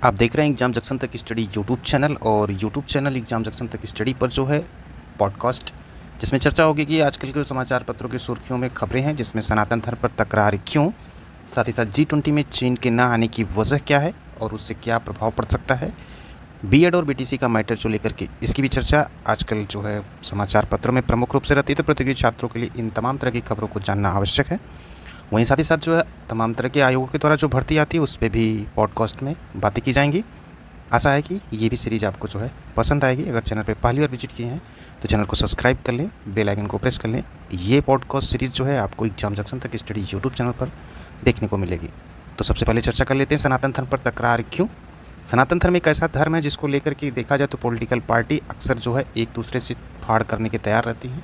आप देख रहे हैं एग्जाम जंक्शन तक स्टडी यूट्यूब चैनल और यूट्यूब चैनल एग्जाम जंक्शन तक स्टडी पर जो है पॉडकास्ट, जिसमें चर्चा होगी कि आजकल के समाचार पत्रों की सुर्खियों में खबरें हैं, जिसमें सनातन धर्म पर तकरार क्यों, साथ ही साथ G20 में चीन के ना आने की वजह क्या है और उससे क्या प्रभाव पड़ सकता है, बीएड और बीटीसी का मैटर जो लेकर के इसकी भी चर्चा आजकल जो है समाचार पत्रों में प्रमुख रूप से रहती है। तो प्रतियोगी छात्रों के लिए इन तमाम तरह की खबरों को जानना आवश्यक है। वहीं साथ ही साथ जो है तमाम तरह के आयोगों के द्वारा जो भर्ती आती है उस पर भी पॉडकास्ट में बातें की जाएंगी। आशा है कि ये भी सीरीज़ आपको जो है पसंद आएगी। अगर चैनल पे पहली बार विजिट किए हैं तो चैनल को सब्सक्राइब कर लें, बेल आइकन को प्रेस कर लें। ये पॉडकास्ट सीरीज़ जो है आपको एग्जाम जंक्शन तक स्टडी यूट्यूब चैनल पर देखने को मिलेगी। तो सबसे पहले चर्चा कर लेते हैं सनातन धर्म पर तकरार क्यों। सनातन धर्म एक ऐसा धर्म है जिसको लेकर के देखा जाए तो पॉलिटिकल पार्टी अक्सर जो है एक दूसरे से फाड़ करने के तैयार रहती हैं।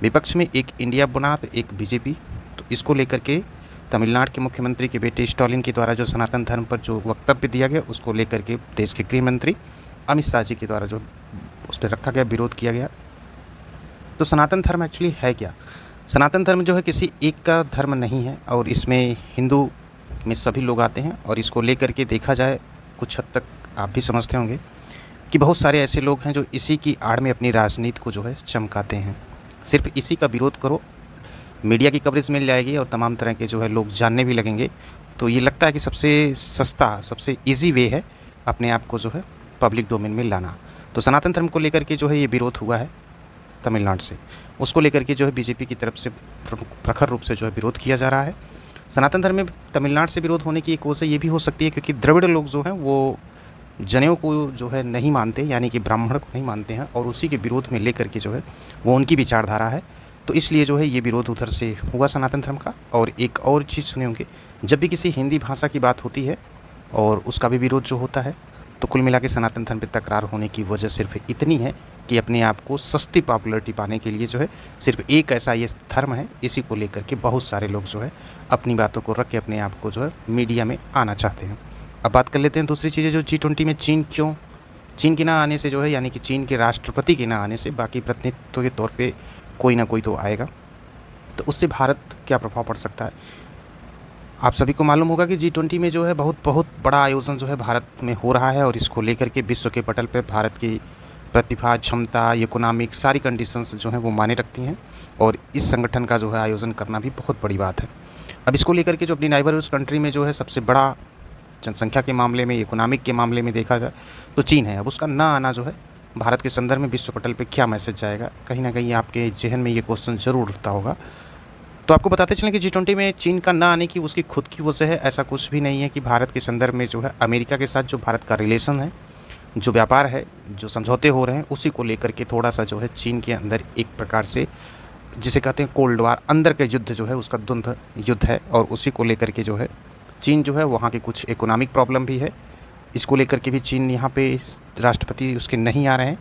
विपक्ष में एक इंडिया बनाम एक बीजेपी, तो इसको लेकर के तमिलनाडु के मुख्यमंत्री के बेटे स्टालिन के द्वारा जो सनातन धर्म पर जो वक्तव्य दिया गया उसको लेकर के देश के गृह मंत्री अमित शाह जी के द्वारा जो उस पर रखा गया, विरोध किया गया। तो सनातन धर्म एक्चुअली है क्या? सनातन धर्म जो है किसी एक का धर्म नहीं है और इसमें हिंदू में सभी लोग आते हैं। और इसको लेकर के देखा जाए कुछ हद तक आप भी समझते होंगे कि बहुत सारे ऐसे लोग हैं जो इसी की आड़ में अपनी राजनीति को जो है चमकाते हैं। सिर्फ इसी का विरोध करो, मीडिया की कवरेज मिल जाएगी और तमाम तरह के जो है लोग जानने भी लगेंगे। तो ये लगता है कि सबसे सस्ता, सबसे इजी वे है अपने आप को जो है पब्लिक डोमेन में लाना। तो सनातन धर्म को लेकर के जो है ये विरोध हुआ है तमिलनाडु से, उसको लेकर के जो है बीजेपी की तरफ से प्रखर रूप से जो है विरोध किया जा रहा है। सनातन धर्म में तमिलनाडु से विरोध होने की एक वजह ये भी हो सकती है क्योंकि द्रविड़ लोग जो हैं वो जनेऊ को जो है नहीं मानते, यानी कि ब्राह्मण को नहीं मानते हैं, और उसी के विरोध में लेकर के जो है वो उनकी विचारधारा है। तो इसलिए जो है ये विरोध उधर से हुआ सनातन धर्म का। और एक और चीज़ सुने होंगे, जब भी किसी हिंदी भाषा की बात होती है और उसका भी विरोध जो होता है, तो कुल मिला के सनातन धर्म पर तकरार होने की वजह सिर्फ इतनी है कि अपने आप को सस्ती पॉपुलैरिटी पाने के लिए जो है सिर्फ एक ऐसा ये धर्म है, इसी को लेकर के बहुत सारे लोग जो है अपनी बातों को रख के अपने आप को जो है मीडिया में आना चाहते हैं। अब बात कर लेते हैं दूसरी चीज़ें, जो G20 में चीन क्यों, चीन के ना आने से जो है, यानी कि चीन के राष्ट्रपति के ना आने से बाकी प्रतिनिधित्व के तौर पे कोई ना कोई तो आएगा, तो उससे भारत क्या प्रभाव पड़ सकता है। आप सभी को मालूम होगा कि G20 में जो है बहुत बड़ा आयोजन जो है भारत में हो रहा है और इसको लेकर के विश्व के पटल पर भारत की प्रतिभा, क्षमता, इकोनॉमिक सारी कंडीशंस जो हैं वो माने रखती हैं और इस संगठन का जो है आयोजन करना भी बहुत बड़ी बात है। अब इसको लेकर के जो अपनी नाइबरहुड कंट्री में जो है सबसे बड़ा जनसंख्या के मामले में, इकोनॉमिक के मामले में देखा जाए तो चीन है। अब उसका ना आना जो है भारत के संदर्भ में विश्व पटल पे क्या मैसेज जाएगा, कहीं ना कहीं आपके जहन में ये क्वेश्चन जरूर उठता होगा। तो आपको बताते चलें कि G20 में चीन का ना आने की उसकी खुद की वजह है, ऐसा कुछ भी नहीं है कि भारत के संदर्भ में जो है अमेरिका के साथ जो भारत का रिलेशन है, जो व्यापार है, जो समझौते हो रहे हैं, उसी को लेकर के थोड़ा सा जो है चीन के अंदर एक प्रकार से जिसे कहते हैं कोल्ड वार, अंदर के युद्ध जो है उसका द्वंद्व युद्ध है और उसी को लेकर के जो है चीन जो है वहाँ की कुछ इकोनॉमिक प्रॉब्लम भी है। इसको लेकर के भी चीन यहाँ पे राष्ट्रपति उसके नहीं आ रहे हैं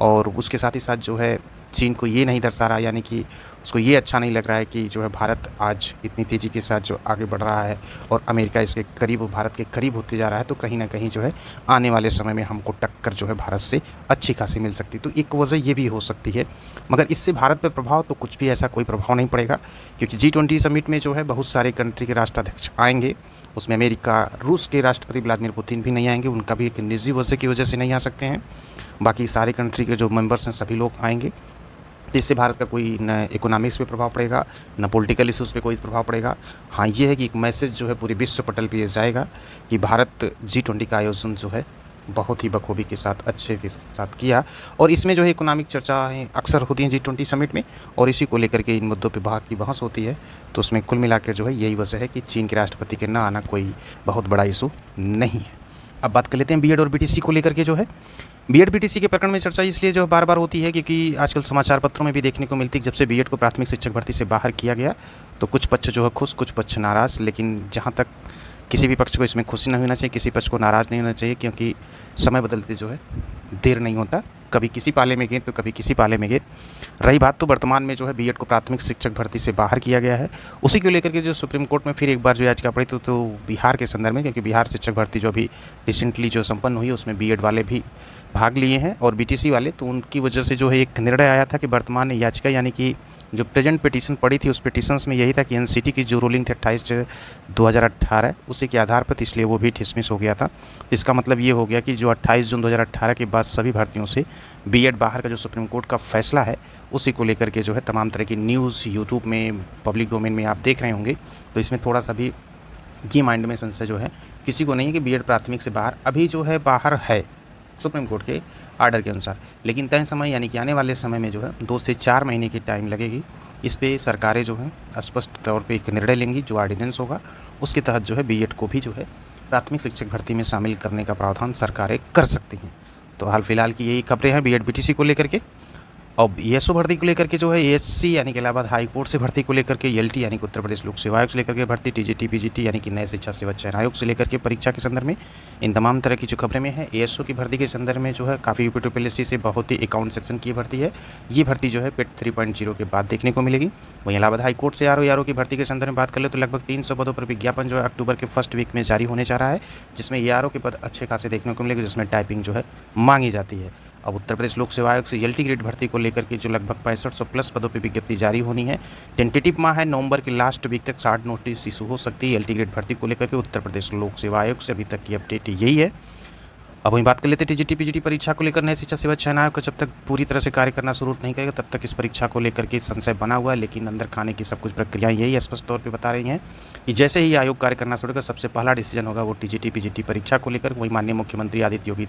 और उसके साथ ही साथ जो है चीन को ये नहीं दर्शा रहा, यानी कि उसको ये अच्छा नहीं लग रहा है कि जो है भारत आज इतनी तेज़ी के साथ जो आगे बढ़ रहा है और अमेरिका इसके करीब, भारत के करीब होते जा रहा है। तो कहीं ना कहीं जो है आने वाले समय में हमको टक्कर जो है भारत से अच्छी खासी मिल सकती है। तो एक वजह ये भी हो सकती है, मगर इससे भारत पर प्रभाव तो कुछ भी ऐसा कोई प्रभाव नहीं पड़ेगा क्योंकि G20 समिट में जो है बहुत सारे कंट्री के राष्ट्राध्यक्ष आएंगे। उसमें अमेरिका, रूस के राष्ट्रपति व्लादिमीर पुतिन भी नहीं आएंगे, उनका भी एक निजी वजह की वजह से नहीं आ सकते हैं। बाकी सारे कंट्री के जो मेंबर्स हैं सभी लोग आएंगे। तो इससे भारत का कोई न इकोनॉमिक्स पे प्रभाव पड़ेगा, न पॉलिटिकल इशूज़ पे कोई प्रभाव पड़ेगा। हाँ, ये है कि एक मैसेज जो है पूरे विश्व पटल पे जाएगा कि भारत G20 का आयोजन जो है बहुत ही बखूबी के साथ, अच्छे के साथ किया। और इसमें जो है इकोनॉमिक चर्चाएँ अक्सर होती हैं G20 समिट में और इसी को लेकर के इन मुद्दों पे बहस होती है। तो उसमें कुल मिलाकर जो है यही वजह है कि चीन के राष्ट्रपति के ना आना कोई बहुत बड़ा इशू नहीं है। अब बात कर लेते हैं बीएड और बीटीसी को लेकर के। जो है बीएड बीटीसी के प्रकरण में चर्चा इसलिए जो बार बार होती है क्योंकि आजकल समाचार पत्रों में भी देखने को मिलती है कि जब से बीएड को प्राथमिक शिक्षक भर्ती से बाहर किया गया तो कुछ पक्ष जो है खुश, कुछ पक्ष नाराज़। लेकिन जहाँ तक किसी भी पक्ष को इसमें खुशी नहीं होना चाहिए, किसी पक्ष को नाराज़ नहीं होना चाहिए क्योंकि समय बदलते जो है देर नहीं होता, कभी किसी पाले में गेंद तो कभी किसी पाले में गेंद। रही बात तो वर्तमान में जो है बीएड को प्राथमिक शिक्षक भर्ती से बाहर किया गया है, उसी को लेकर के जो सुप्रीम कोर्ट में फिर एक बार जो याचिका पड़ी तो बिहार के संदर्भ में, क्योंकि बिहार शिक्षक भर्ती जो अभी रिसेंटली जो संपन्न हुई उसमें बीएड वाले भी भाग लिए हैं और बीटीसी वाले, तो उनकी वजह से जो है एक निर्णय आया था कि वर्तमान याचिका यानी कि जो प्रेजेंट पिटीशन पड़ी थी उस पिटीशंस में यही था कि एनसीटी की जो रूलिंग थी 28/2018 उसी के आधार पर, इसलिए वो भी डिसमिस हो गया था। इसका मतलब ये हो गया कि जो 28 जून 2018 के बाद सभी भर्तियों से बीएड बाहर का जो सुप्रीम कोर्ट का फैसला है उसी को लेकर के जो है तमाम तरह की न्यूज़ यूट्यूब में, पब्लिक डोमेन में आप देख रहे होंगे। तो इसमें थोड़ा सा भी की माइंड में संशय जो है किसी को नहीं है कि बीएड प्राथमिक से बाहर अभी जो है बाहर है सुप्रीम कोर्ट के आर्डर के अनुसार, लेकिन तय समय यानी कि आने वाले समय में जो है 2 से 4 महीने की टाइम लगेगी। इस पे सरकारें जो हैं स्पष्ट तौर पे एक निर्णय लेंगी, जो ऑर्डिनेंस होगा उसके तहत जो है बीएड को भी जो है प्राथमिक शिक्षक भर्ती में शामिल करने का प्रावधान सरकारें कर सकती हैं। तो हाल फिलहाल की यही खबरें हैं बीएड बीटीसी को लेकर के। अब ईएसओ भर्ती को लेकर के जो है एएससी यानी कि इलाहाबाद हाई कोर्ट से भर्ती को लेकर के, एलटी यानी कि उत्तर प्रदेश लोक सेवा आयोग से लेकर के भर्ती, टीजीटी पीजीटी यानी कि नए शिक्षा सेवा चयन आयोग से लेकर के परीक्षा के संदर्भ में इन तमाम तरह की जो खबरें में है। एएसओ की भर्ती के संदर्भ में जो है काफ़ी यूपीपीएससी से बहुत ही अकाउंट सेक्शन की भर्ती है। ये भर्ती जो है पेट 3.0 के बाद देखने को मिलेगी। वहीं इलाहाबाद हाई कोर्ट से आरओ की भर्ती के संदर्भ में बात कर ले तो लगभग 300 पदों पर विज्ञापन जो है अक्टूबर के फर्स्ट वीक में जारी होने जा रहा है, जिसमें एआरओ के पद अच्छे खासे देखने को मिलेंगे, जिसमें टाइपिंग जो है मांगी जाती है। अब उत्तर प्रदेश लोक सेवा आयोग से एलटी ग्रेड भर्ती को लेकर के जो लगभग 6500 प्लस पदों पर विज्ञप्ति जारी होनी है। टेंटेटिव माह है, नवंबर के लास्ट वीक तक शार्ट नोटिस इशू हो सकती है एलटी ग्रेड भर्ती को लेकर के। उत्तर प्रदेश लोक सेवा आयोग से अभी तक की अपडेट यही है। अब वहीं बात कर लेते हैं टीजीटी पीजीटी परीक्षा को लेकर। नए शिक्षा सेवा चयन आयोग का जब तक पूरी तरह से कार्य करना शुरू नहीं करेगा तब तक इस परीक्षा को लेकर के संशय बना हुआ है, लेकिन अंदर खाने की सब कुछ प्रक्रियाएं यही स्पष्ट तौर पे बता रही हैं कि जैसे ही आयोग कार्य करना शुरू करेगा सबसे पहला डिसीजन होगा वो टीजीटी पीजीटी परीक्षा को लेकर। वही माननीय मुख्यमंत्री आदित्य योगी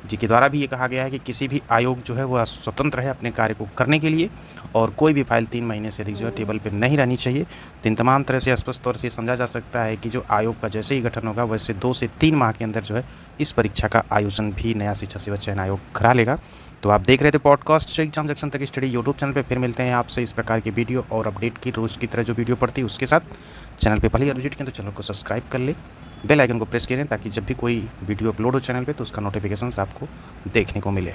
जी के द्वारा भी ये कहा गया है कि किसी भी आयोग जो है वह स्वतंत्र है अपने कार्य को करने के लिए, और कोई भी फाइल 3 महीने से अधिक जो है टेबल पर नहीं रहनी चाहिए। तो इन तमाम तरह से स्पष्ट तौर से समझा जा सकता है कि जो आयोग का जैसे ही गठन होगा वैसे 2 से 3 माह के अंदर जो है इस परीक्षा का आयोजन भी नया शिक्षा सेवा चयन आयोग करा लेगा। तो आप देख रहे थे पॉडकास्ट एग्जाम जंक्शन तक स्टडी यूट्यूब चैनल पे। फिर मिलते हैं आपसे इस प्रकार की वीडियो और अपडेट की रोज़ की तरह जो वीडियो पड़ती है उसके साथ। चैनल पे पहले विजिट करें तो चैनल को सब्सक्राइब कर ले, बेल आइकन को प्रेस करें ताकि जब भी कोई वीडियो अपलोड हो चैनल पे तो उसका नोटिफिकेशन आपको देखने को मिले।